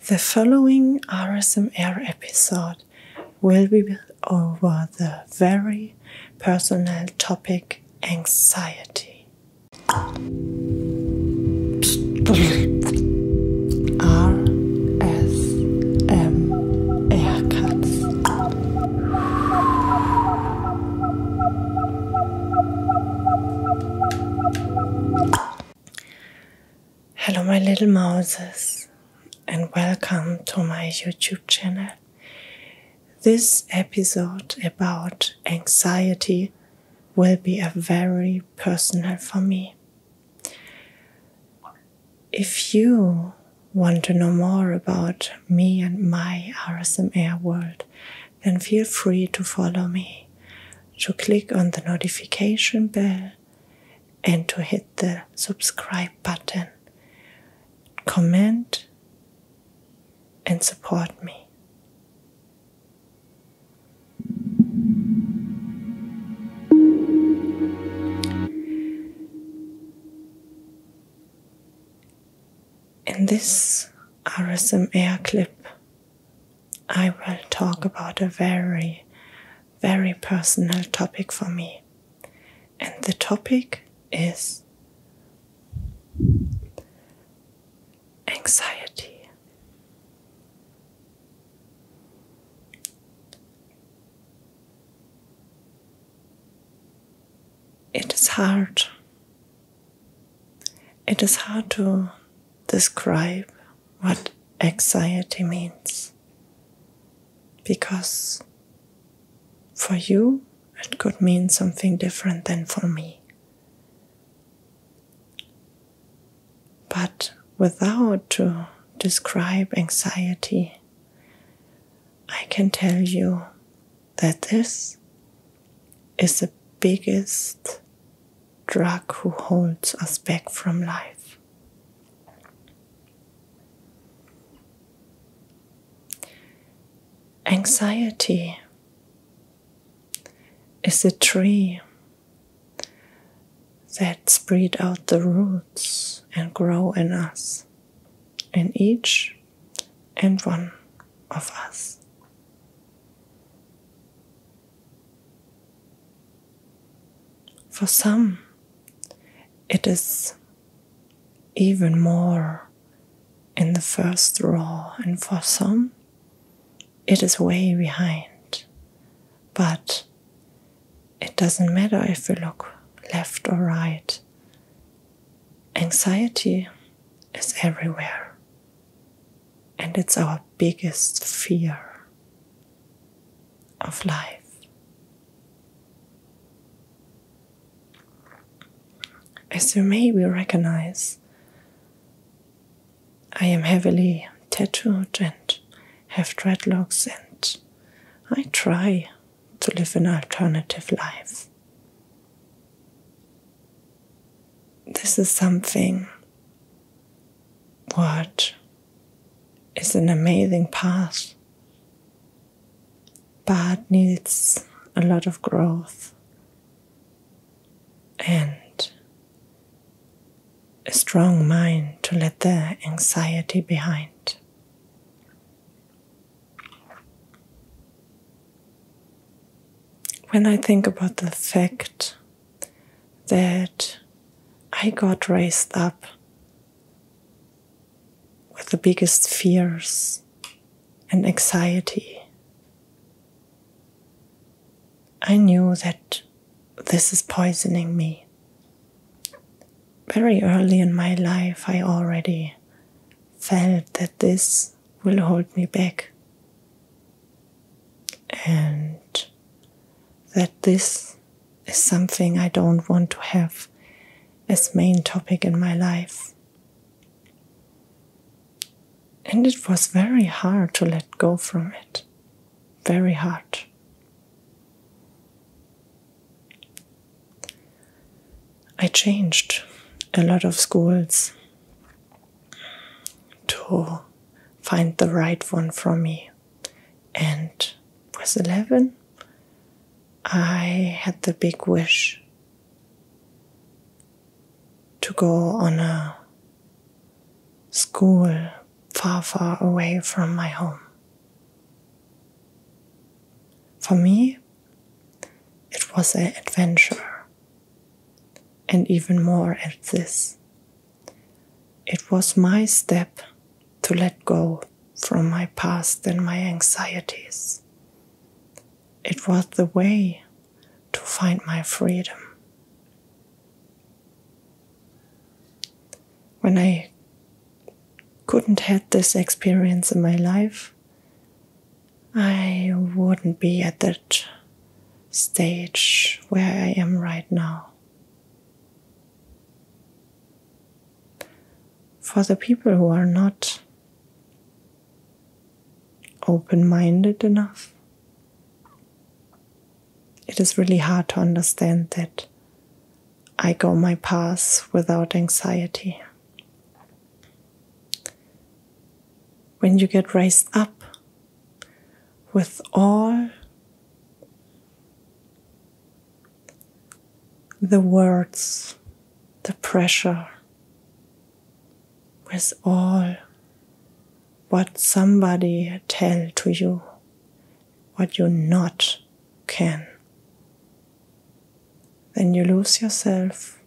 The following RSMR episode will be over the very personal topic anxiety. RSMR Katz. Hello my little mouses, and welcome to my YouTube channel. This episode about anxiety will be a very personal for me. If you want to know more about me and my RSMR world, then feel free to follow me, to click on the notification bell and to hit the subscribe button. Comment and support me. In this RSMR clip, I will talk about a very, very personal topic for me. And the topic is anxiety. It is hard. It is hard to describe what anxiety means, because for you it could mean something different than for me. But without to describe anxiety, I can tell you that this is the biggest drug who holds us back from life. Anxiety is a tree that spread out the roots and grow in us, in each and one of us. For some, it is even more in the first row, and for some, it is way behind. But it doesn't matter if we look left or right. Anxiety is everywhere, and it's our biggest fear of life. As you maybe recognize, I am heavily tattooed and have dreadlocks, and I try to live an alternative life. This is something what is an amazing path, but needs a lot of growth and a strong mind to let the anxiety behind. When I think about the fact that I got raised up with the biggest fears and anxiety, I knew that this is poisoning me. Very early in my life, I already felt that this will hold me back, and that this is something I don't want to have as main topic in my life. And it was very hard to let go from it. Very hard. I changed a lot of schools to find the right one for me. And with 11, I had the big wish to go on a school far, far away from my home. For me, it was an adventure, and even more at this. It was my step to let go from my past and my anxieties. It was the way to find my freedom. When I couldn't have this experience in my life, I wouldn't be at that stage where I am right now. For the people who are not open-minded enough, it is really hard to understand that I go my path without anxiety. When you get raised up with all the words, the pressure, with all what somebody tell to you, what you not can, then you lose yourself,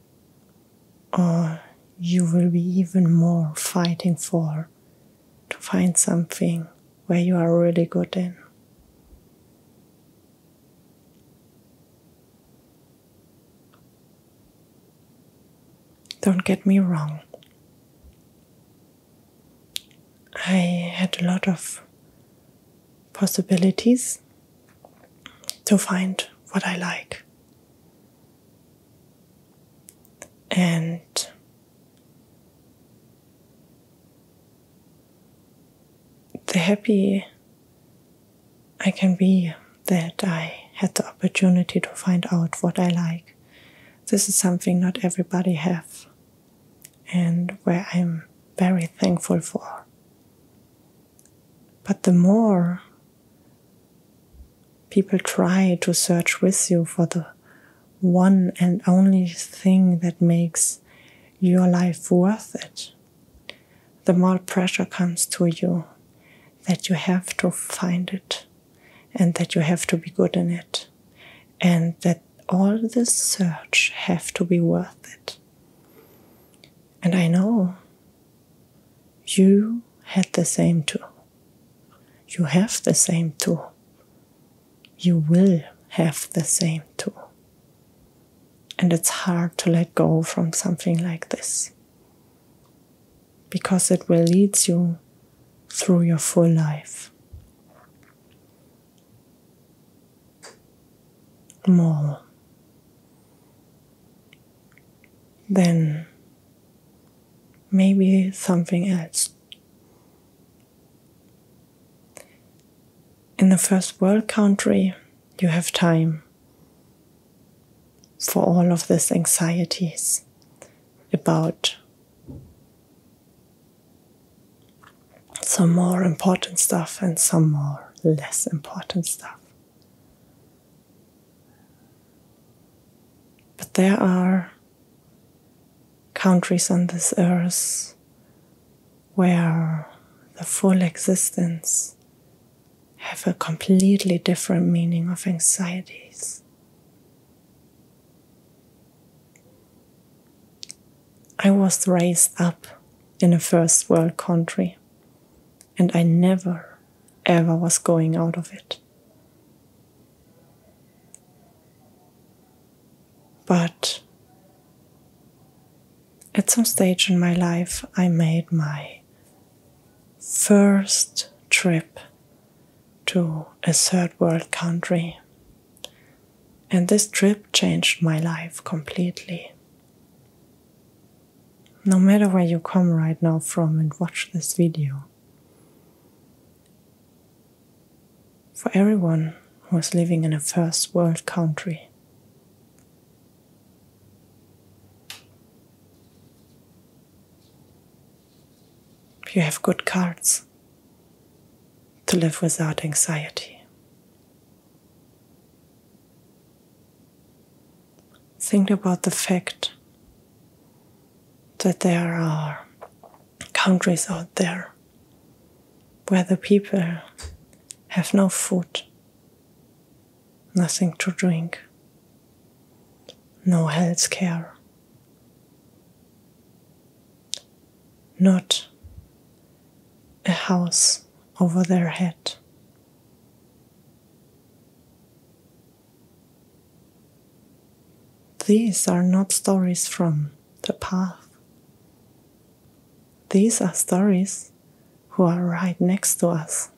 or you will be even more fighting for to find something where you are really good in. Don't get me wrong. I had a lot of possibilities to find what I like. And the happy I can be that I had the opportunity to find out what I like. This is something not everybody have, and where I'm very thankful for. But the more people try to search with you for the one and only thing that makes your life worth it, the more pressure comes to you that you have to find it, and that you have to be good in it, and that all this search have to be worth it. And I know you had the same too. You have the same too. You will have the same too. And it's hard to let go from something like this, because it will lead you through your full life. More than maybe something else. In a first world country, you have time for all of these anxieties about some more important stuff and some more less important stuff. But there are countries on this earth where the full existence have a completely different meaning of anxieties. I was raised up in a first world country, and I never, ever was going out of it. But at some stage in my life, I made my first trip to a third world country. And this trip changed my life completely. No matter where you come right now from and watch this video, for everyone who is living in a first world country, you have good cards to live without anxiety. Think about the fact that there are countries out there where the people have no food, nothing to drink, no health care, not a house over their head. These are not stories from the path. These are stories who are right next to us.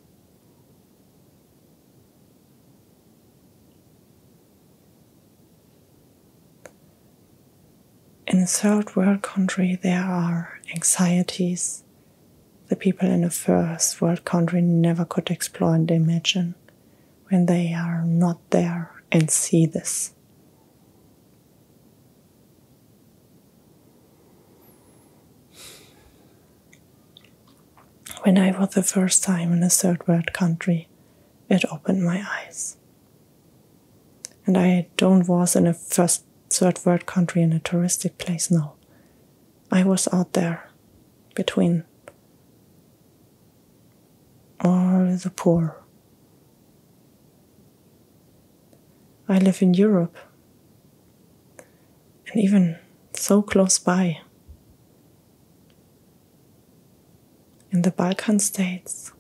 In a third world country, there are anxieties the people in a first world country never could explore and imagine when they are not there and see this. When I was the first time in a third world country, it opened my eyes. And I was in a third world country in a touristic place, no. I was out there between all the poor. I live in Europe, and even so close by, in the Balkan states,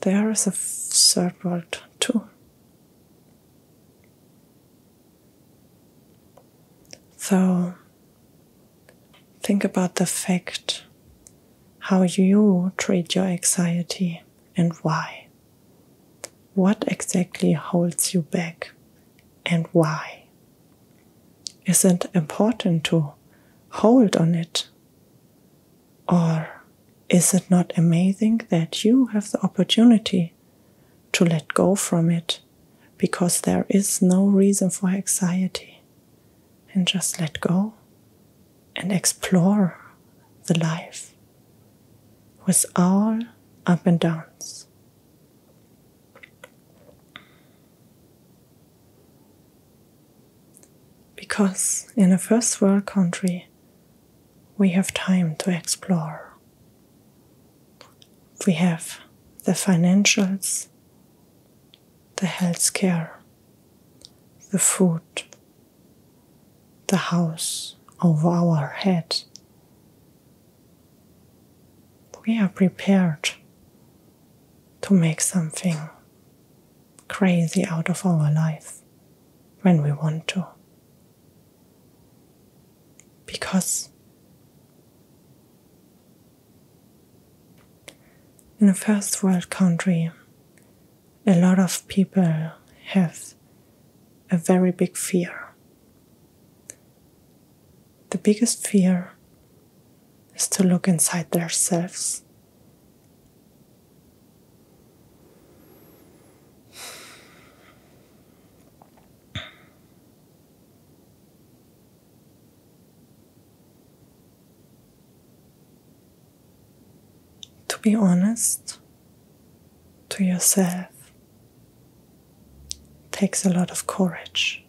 there is a third world too. So think about the fact how you treat your anxiety and why. What exactly holds you back and why? Is it important to hold on it? Or is it not amazing that you have the opportunity to let go from it because there is no reason for anxiety, and just let go and explore the life with all up and downs? Because in a first world country, we have time to explore. We have the financials, the health care, the food, the house over our head. We are prepared to make something crazy out of our life when we want to. Because in a first world country, a lot of people have a very big fear. The biggest fear is to look inside themselves. To be honest to yourself takes a lot of courage.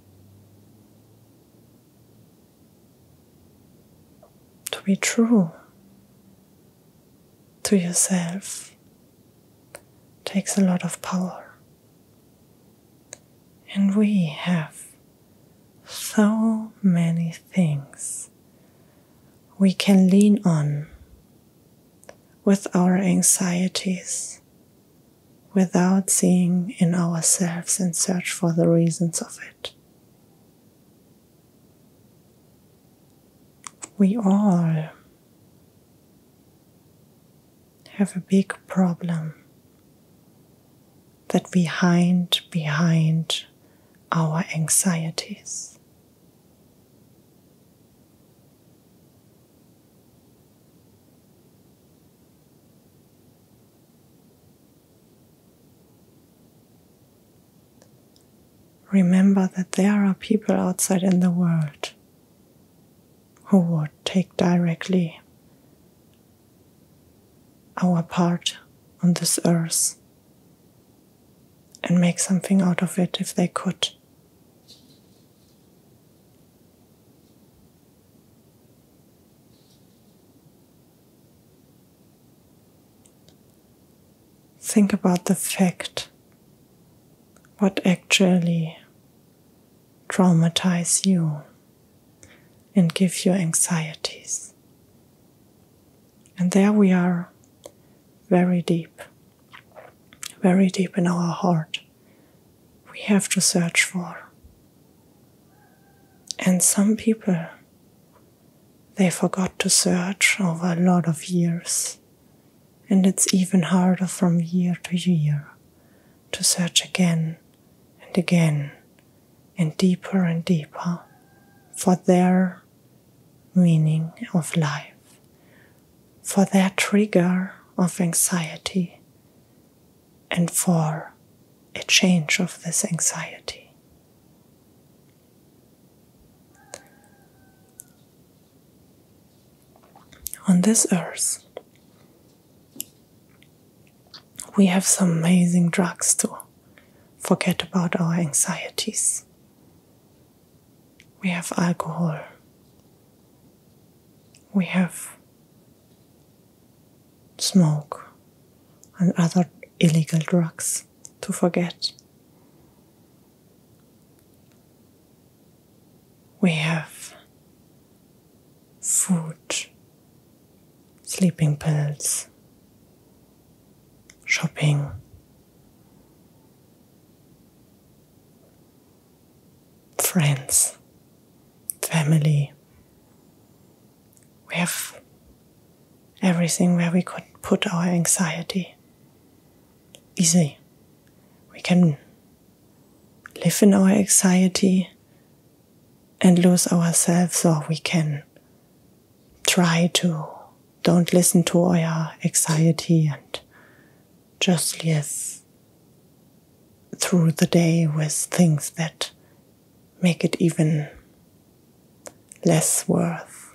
To be true to yourself takes a lot of power. And we have so many things we can lean on with our anxieties without seeing in ourselves and search for the reasons of it. We all have a big problem that we hide behind our anxieties. Remember that there are people outside in the world who would take directly our part on this earth and make something out of it if they could. think about the fact what actually traumatize you and give you anxieties. And there we are, very deep in our heart. We have to search for. And some people, they forgot to search over a lot of years. And it's even harder from year to year to search again and again and deeper for their meaning of life, for their trigger of anxiety, and for a change of this anxiety. On this earth, we have some amazing drugs to forget about our anxieties. We have alcohol. We have smoke and other illegal drugs to forget. We have food, sleeping pills, shopping, friends, family. We have everything where we could put our anxiety. Easy. We can live in our anxiety and lose ourselves, or we can try to don't listen to our anxiety and just live through the day with things that make it even less worth.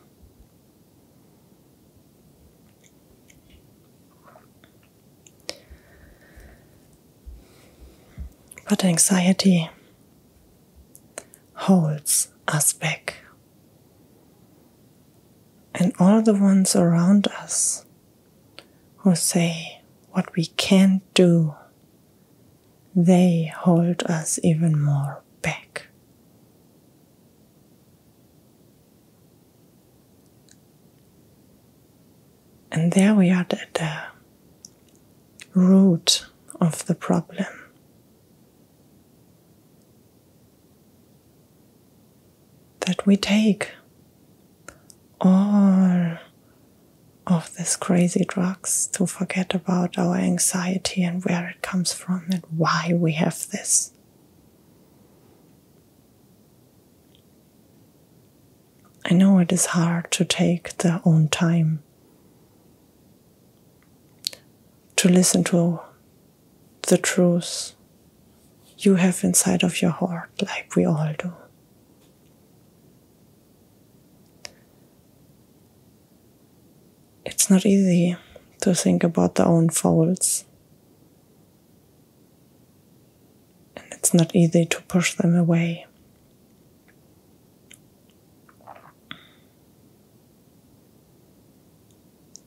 But anxiety holds us back. And all the ones around us who say what we can't do, they hold us even more back. And there we are at the root of the problem. That we take all of these crazy drugs to forget about our anxiety and where it comes from and why we have this. I know it is hard to take their own time to listen to the truth you have inside of your heart, like we all do. It's not easy to think about their own faults. And it's not easy to push them away.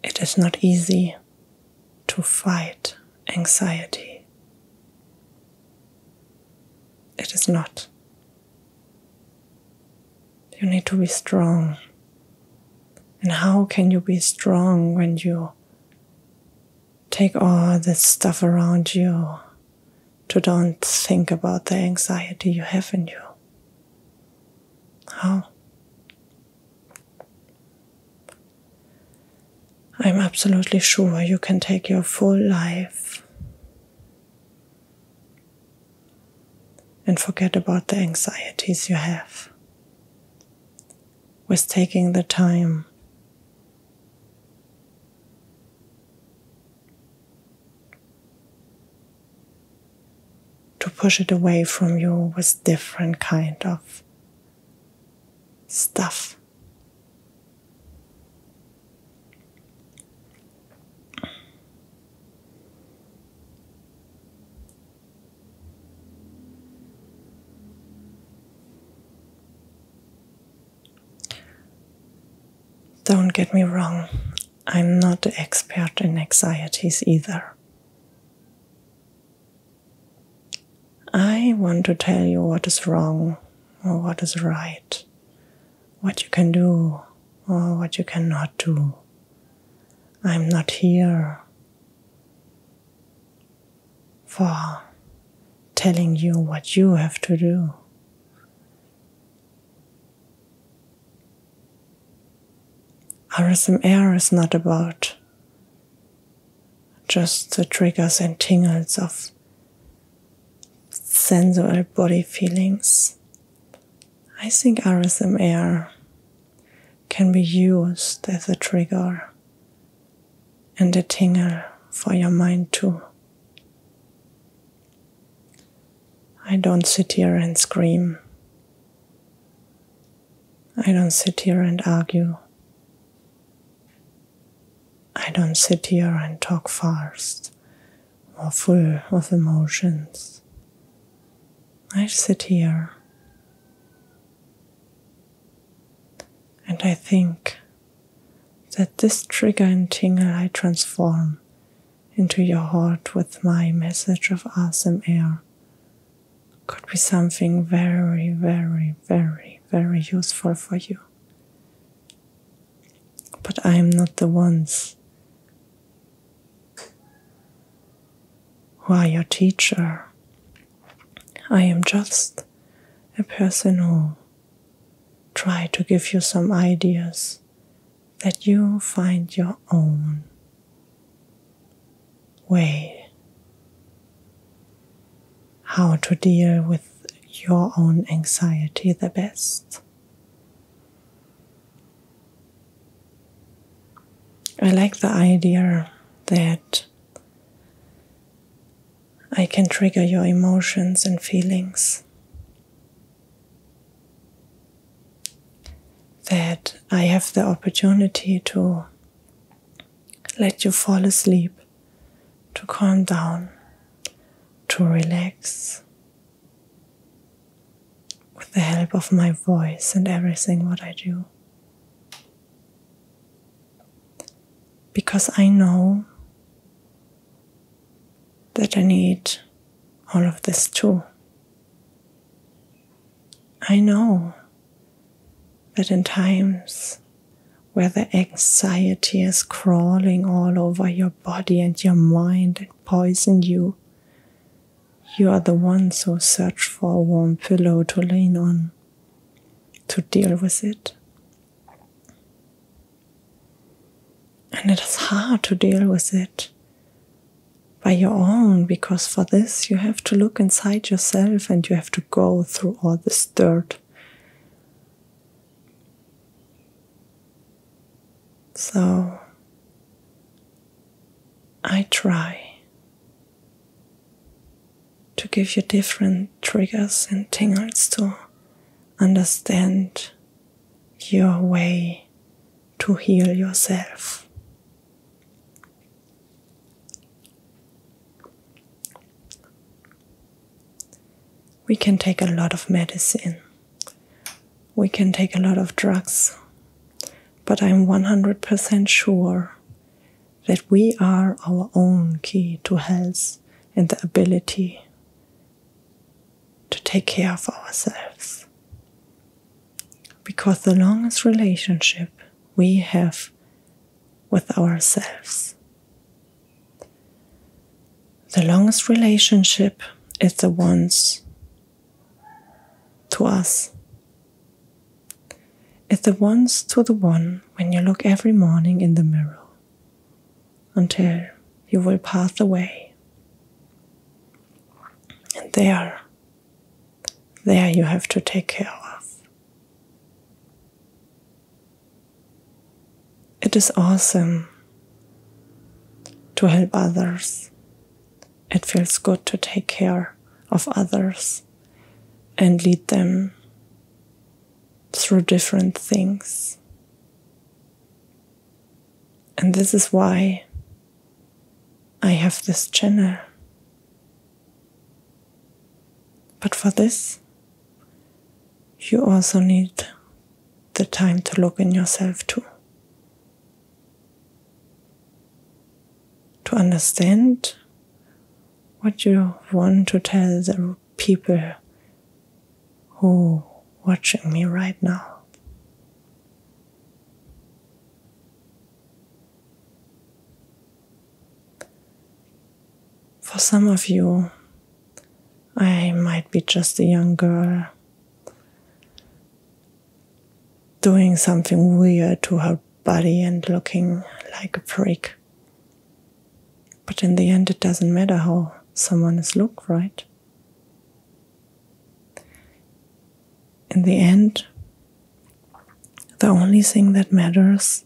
It is not easy to fight anxiety. It is not. You need to be strong. And how can you be strong when you take all this stuff around you to don't think about the anxiety you have in you? How? I'm absolutely sure you can take your full life and forget about the anxieties you have with taking the time to push it away from you with different kind of stuff. Don't get me wrong, I'm not an expert in anxieties either. I want to tell you what is wrong or what is right, what you can do or what you cannot do. I'm not here for telling you what you have to do. RSMR is not about just the triggers and tingles of sensual body feelings. I think RSMR can be used as a trigger and a tingle for your mind too. I don't sit here and scream. I don't sit here and argue. I don't sit here and talk fast or full of emotions. I sit here and I think that this trigger and tingle I transform into your heart with my message of ASMR could be something very, very, very, very useful for you. But I am not the ones who are your teacher. I am just a person who try to give you some ideas that you find your own way how to deal with your own anxiety the best. I like the idea that I can trigger your emotions and feelings, that I have the opportunity to let you fall asleep, to calm down, to relax, with the help of my voice and everything what I do. Because I know that I need all of this too. I know that in times where the anxiety is crawling all over your body and your mind and poison you, you are the ones who search for a warm pillow to lean on, to deal with it. And it is hard to deal with it by your own, because for this you have to look inside yourself and you have to go through all this dirt. So I try to give you different triggers and tingles to understand your way to heal yourself. We can take a lot of medicine. We can take a lot of drugs. But I'm 100% sure that we are our own key to health and the ability to take care of ourselves. Because the longest relationship we have with ourselves, the longest relationship is the ones to us. It's the ones to the one when you look every morning in the mirror until you will pass away. And there you have to take care of. It is awesome to help others. It feels good to take care of others and lead them through different things. And this is why I have this channel. But for this, you also need the time to look in yourself too. To understand what you want to tell the people who are watching me right now. For some of you, I might be just a young girl doing something weird to her body and looking like a freak. But in the end, it doesn't matter how someone is look, right? In the end, the only thing that matters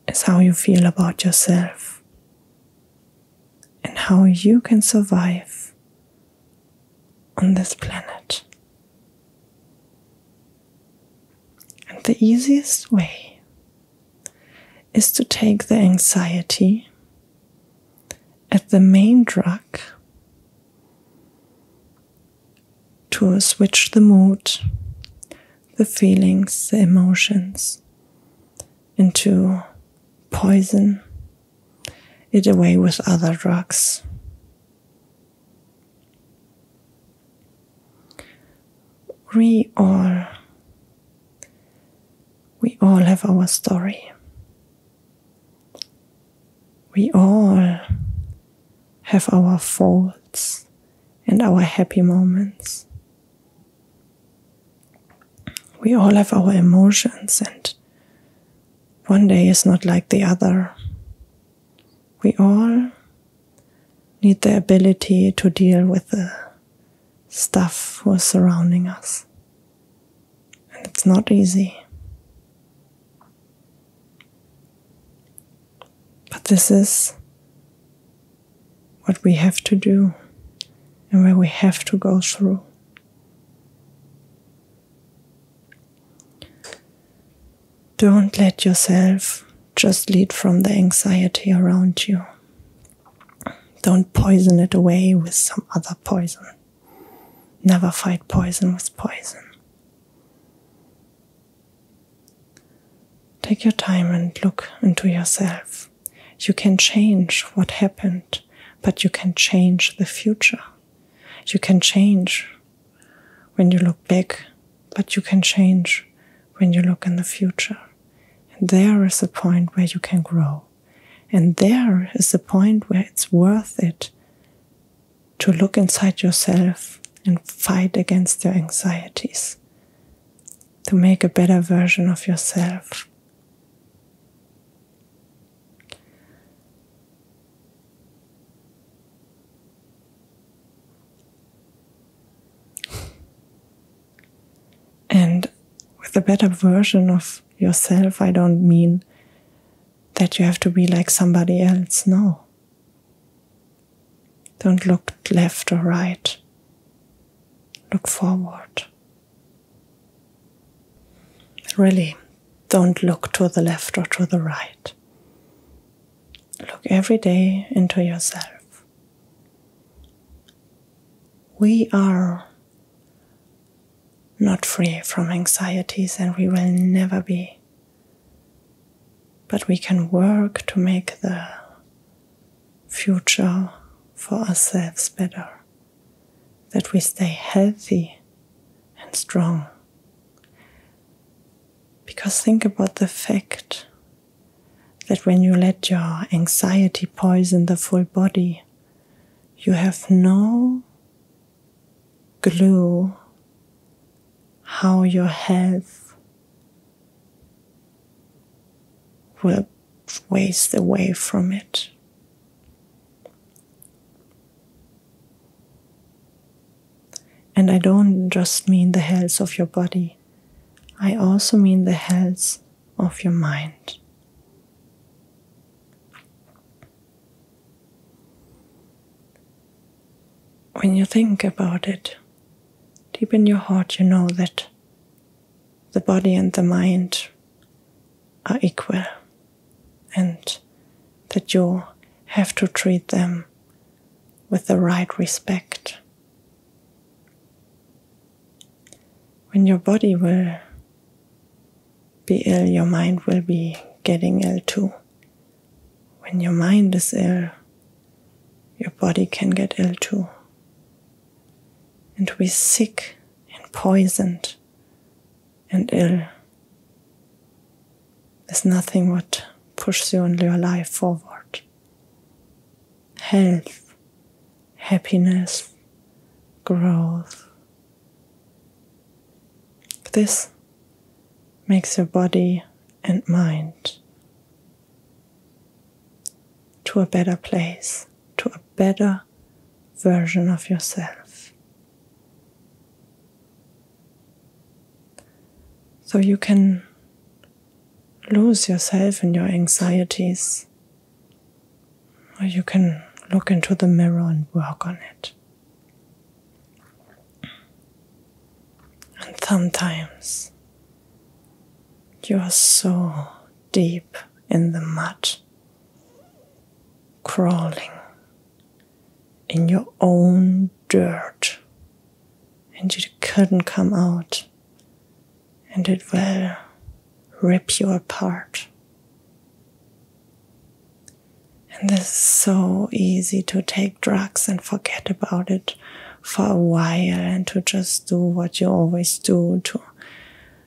is how you feel about yourself and how you can survive on this planet. And the easiest way is to take the anxiety as the main drug to switch the mood, the feelings, the emotions into poison it away with other drugs. We all have our story. We all have our faults and our happy moments. We all have our emotions, and one day is not like the other. We all need the ability to deal with the stuff who is surrounding us. And it's not easy. But this is what we have to do and where we have to go through. Don't let yourself just lead from the anxiety around you. Don't poison it away with some other poison. Never fight poison with poison. Take your time and look into yourself. You can change what happened, but you can change the future. You can change when you look back, but you can change when you look in the future. And there is a point where you can grow. And there is a point where it's worth it to look inside yourself and fight against your anxieties, to make a better version of yourself. And with a better version of yourself, I don't mean that you have to be like somebody else. No. Don't look left or right. Look forward. Really, don't look to the left or to the right. Look every day into yourself. We are not free from anxieties, and we will never be. But we can work to make the future for ourselves better. That we stay healthy and strong. Because think about the fact that when you let your anxiety poison the full body, you have no clue how your health will waste away from it. And I don't just mean the health of your body, I also mean the health of your mind. When you think about it, deep in your heart you know that the body and the mind are equal, and that you have to treat them with the right respect. When your body will be ill, your mind will be getting ill too. When your mind is ill, your body can get ill too. And to be sick and poisoned and ill is nothing but pushes you in your life forward. Health, happiness, growth. This makes your body and mind to a better place, to a better version of yourself. So you can lose yourself in your anxieties, or you can look into the mirror and work on it. And sometimes you are so deep in the mud, crawling in your own dirt, and you couldn't come out, and it will rip you apart. And this is so easy to take drugs and forget about it for a while and to just do what you always do, to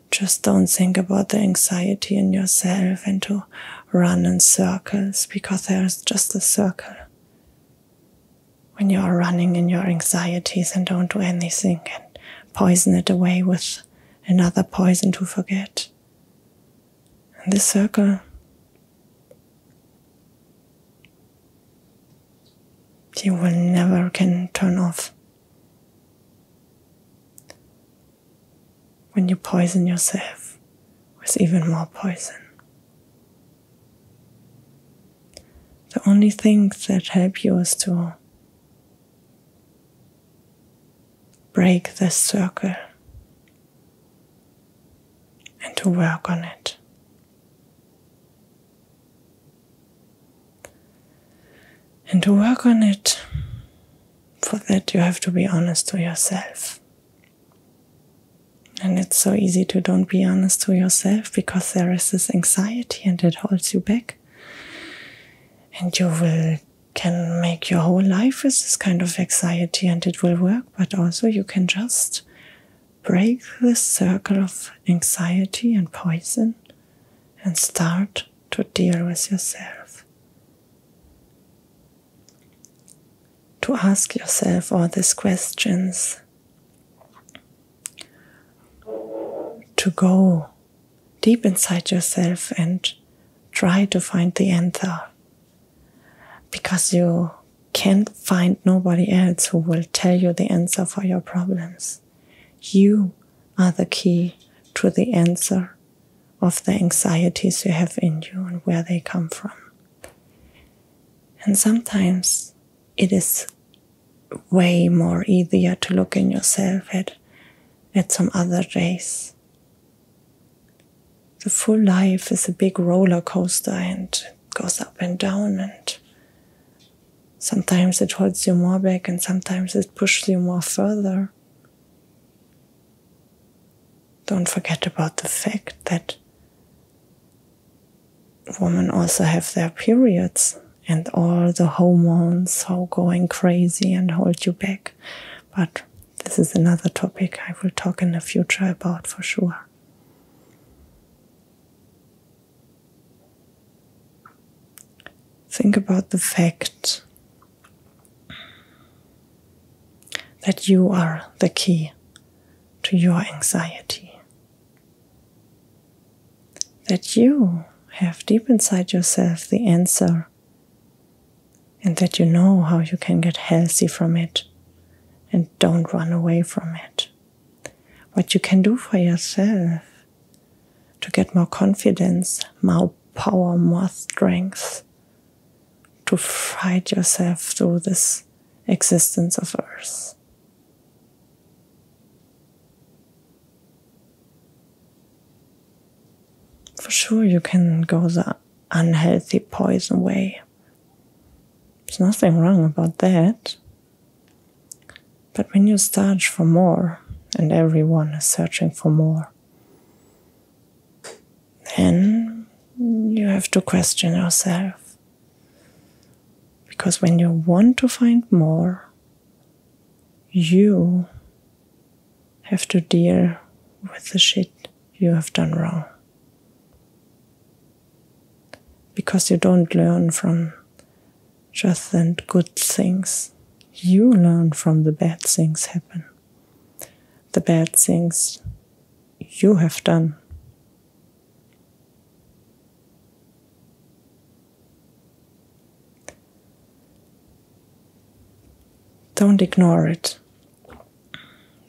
just don't think about the anxiety in yourself and to run in circles, because there's just a circle. When you are running in your anxieties and don't do anything and poison it away with another poison to forget. And this circle, you will never can turn off. When you poison yourself with even more poison. The only things that help you is to break this circle and to work on it. And to work on it, for that you have to be honest to yourself. And it's so easy to don't be honest to yourself because there is this anxiety and it holds you back. And you can make your whole life with this kind of anxiety and it will work, but also you can just break this circle of anxiety and poison and start to deal with yourself. To ask yourself all these questions. To go deep inside yourself and try to find the answer. Because you can't find nobody else who will tell you the answer for your problems. You are the key to the answer of the anxieties you have in you and where they come from. And sometimes it is way more easier to look in yourself at some other days. The full life is a big roller coaster and it goes up and down, and sometimes it holds you more back and sometimes it pushes you more further. Don't forget about the fact that women also have their periods and all the hormones are going crazy and hold you back. But this is another topic I will talk in the future about for sure. Think about the fact that you are the key to your anxiety. That you have deep inside yourself the answer, and that you know how you can get healthy from it and don't run away from it. What you can do for yourself to get more confidence, more power, more strength, to fight yourself through this existence of Earth. For sure you can go the unhealthy poison way. There's nothing wrong about that. But when you search for more, and everyone is searching for more, then you have to question yourself. Because when you want to find more, you have to deal with the shit you have done wrong. Because you don't learn from just the good things. You learn from the bad things happen. The bad things you have done. Don't ignore it.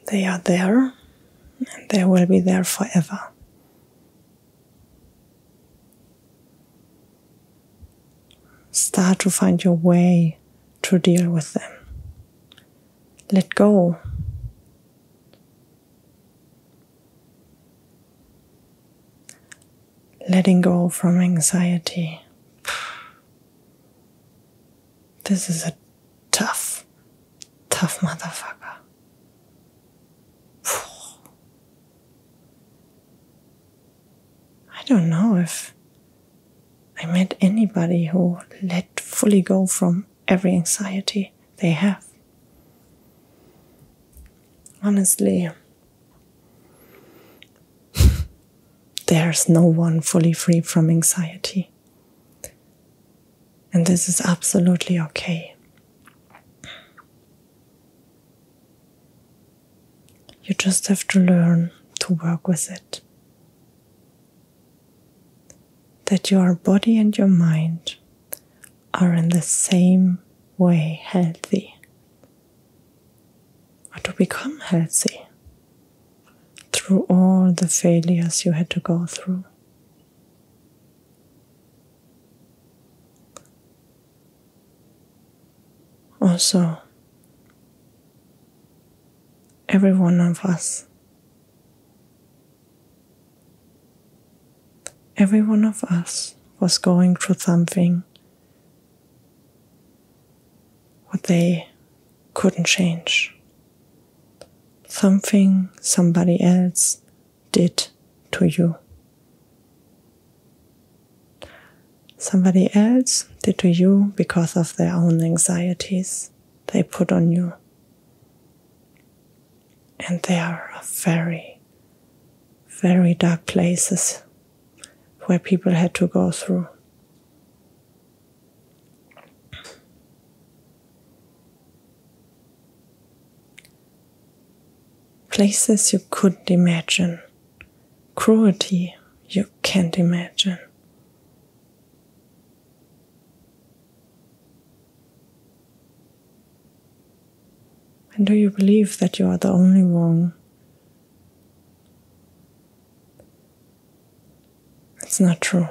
They are there, and they will be there forever. Start to find your way to deal with them. Let go. Letting go from anxiety. This is a tough motherfucker. I don't know if I met anybody who let fully go from every anxiety they have. Honestly, there's no one fully free from anxiety. And this is absolutely okay. You just have to learn to work with it. That your body and your mind are in the same way healthy. Or to become healthy through all the failures you had to go through. Also, every one of us, was going through something what they couldn't change. Something somebody else did to you. Somebody else did to you because of their own anxieties they put on you. And they are very, very dark places where people had to go through. Places you couldn't imagine. Cruelty you can't imagine. And do you believe that you are the only one? It's not true.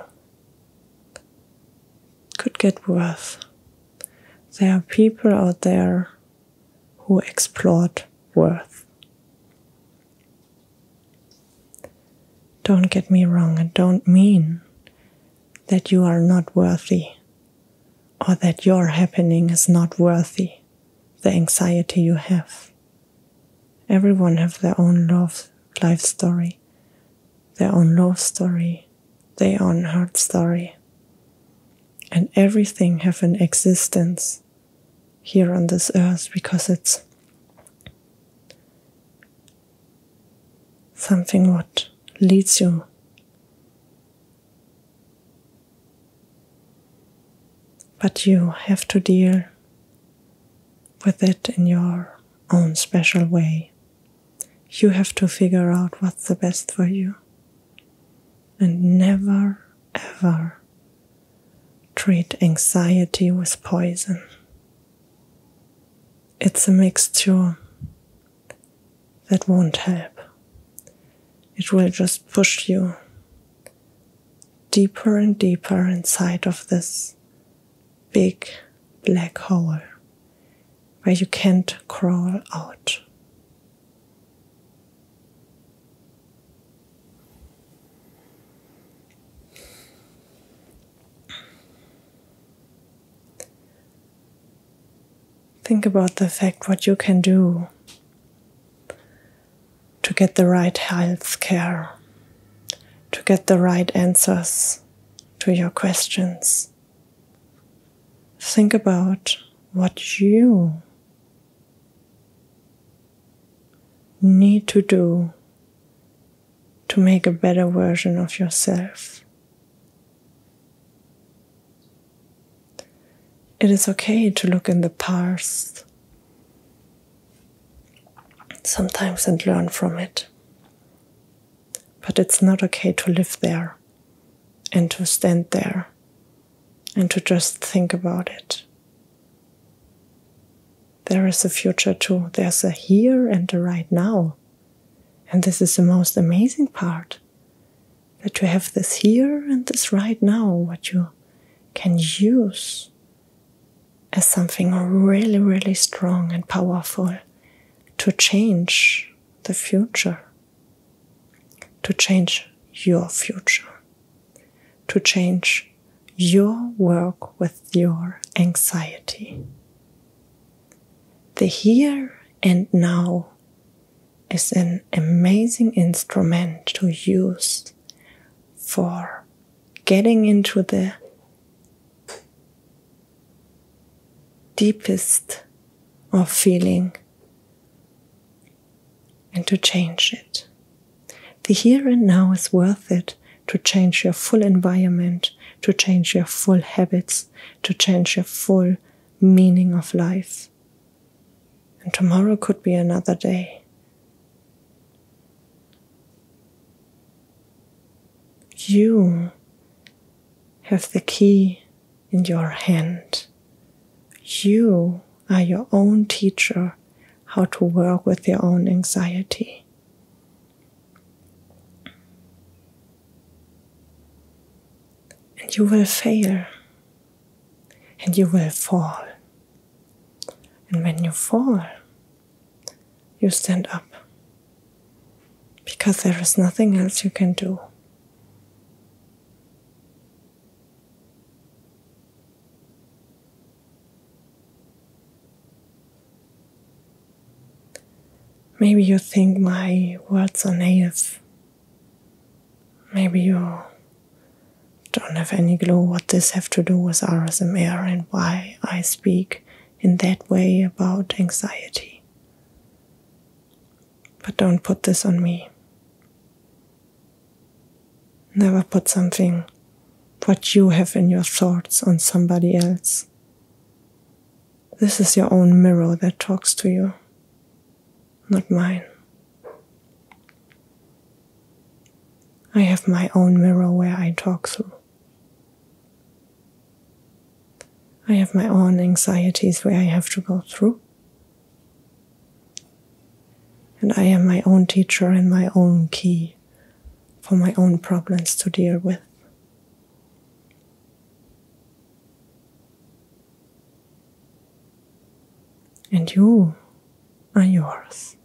It could get worse. There are people out there who exploit worth. Don't get me wrong, I don't mean that you are not worthy or that your happening is not worthy the anxiety you have. Everyone has their own life story, their own love story, their own hurt story. And everything has an existence here on this earth because it's something what leads you. But you have to deal with it in your own special way. You have to figure out what's the best for you. And never, ever treat anxiety with poison. It's a mixture that won't help. It will just push you deeper and deeper inside of this big black hole where you can't crawl out. Think about the fact what you can do to get the right health care, to get the right answers to your questions. think about what you need to do to make a better version of yourself. It is okay to look in the past sometimes and learn from it. But it's not okay to live there and to stand there and to just think about it. There is a future too. There's a here and a right now. And this is the most amazing part, that you have this here and this right now, what you can use as something really, really strong and powerful to change the future, to change your future, to change your work with your anxiety. The here and now is an amazing instrument to use for getting into the deepest of feeling and to change it. The here and now is worth it to change your full environment, to change your full habits, to change your full meaning of life. And tomorrow could be another day. You have the key in your hand. You are your own teacher how to work with your own anxiety. And you will fail. And you will fall. And when you fall, you stand up. Because there is nothing else you can do. Maybe you think my words are naive. Maybe you don't have any clue what this have to do with RSMR and why I speak in that way about anxiety. But don't put this on me. Never put something, what you have in your thoughts, on somebody else. This is your own mirror that talks to you, not mine. I have my own mirror where I talk through. I have my own anxieties where I have to go through. And I am my own teacher and my own key for my own problems to deal with. And you are yours.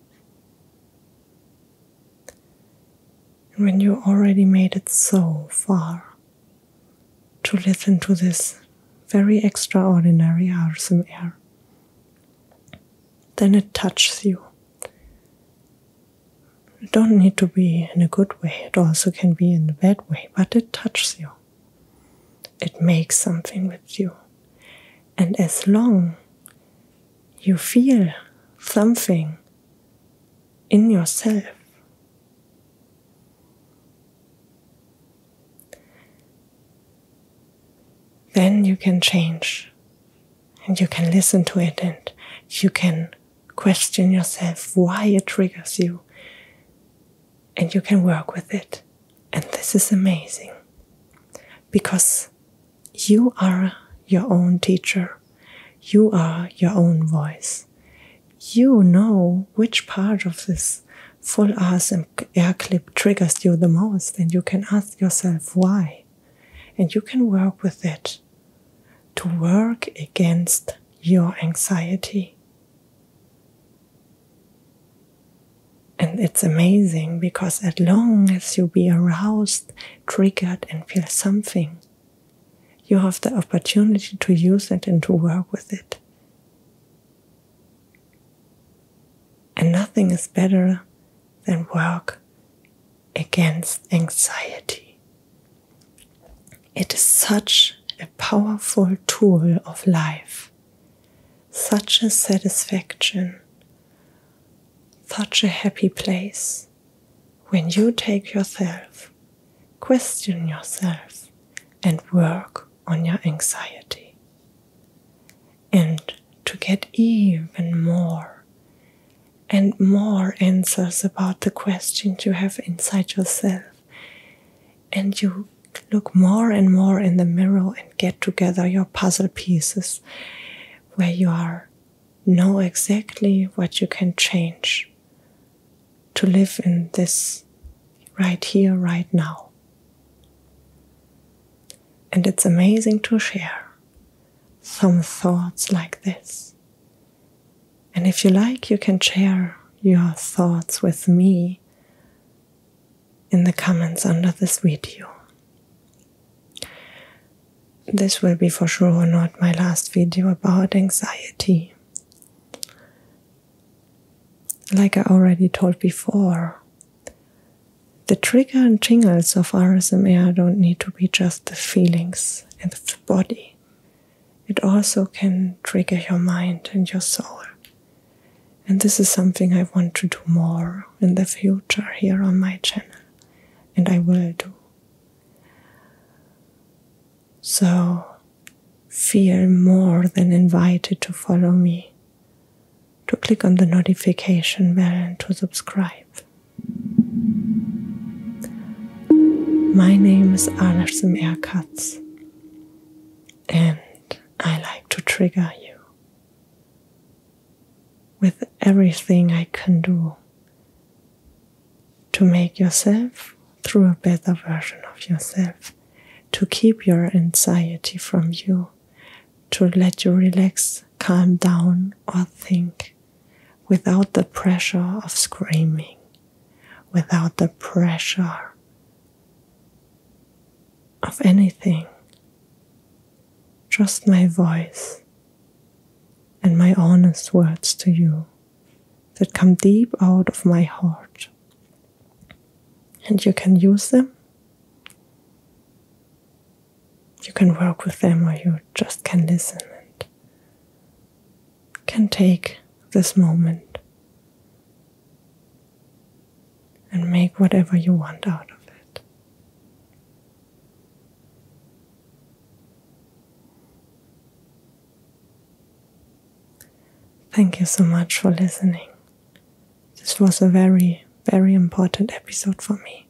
And when you already made it so far to listen to this very extraordinary RSMR, then it touches you. It don't need to be in a good way, it also can be in a bad way, but it touches you. It makes something with you. And as long you feel something in yourself, then you can change and you can listen to it and you can question yourself why it triggers you and you can work with it. And this is amazing because you are your own teacher. You are your own voice. You know which part of this full RSMR clip triggers you the most and you can ask yourself why. And you can work with it to work against your anxiety. And it's amazing because as long as you be aroused, triggered and feel something, you have the opportunity to use it and to work with it. And nothing is better than work against anxiety. It is such a powerful tool of life. Such a satisfaction, such a happy place when you take yourself, question yourself, and work on your anxiety. And to get even more and more answers about the questions you have inside yourself. And you look more and more in the mirror and get together your puzzle pieces where you know exactly what you can change to live in this right here, right now. And it's amazing to share some thoughts like this. And if you like, you can share your thoughts with me in the comments under this video. This will be for sure not my last video about anxiety. Like I already told before, the trigger and tingles of RSMR don't need to be just the feelings and the body. It also can trigger your mind and your soul. And this is something I want to do more in the future here on my channel. And I will do. So feel more than invited to follow me, to click on the notification bell and to subscribe. My name is Katz, and I like to trigger you with everything I can do to make yourself through a better version of yourself, to keep your anxiety from you, to let you relax, calm down, or think without the pressure of screaming, without the pressure of anything. Just my voice and my honest words to you that come deep out of my heart. And you can use them. You can work with them, or you just can listen and can take this moment and make whatever you want out of it. Thank you so much for listening. This was a very, very important episode for me.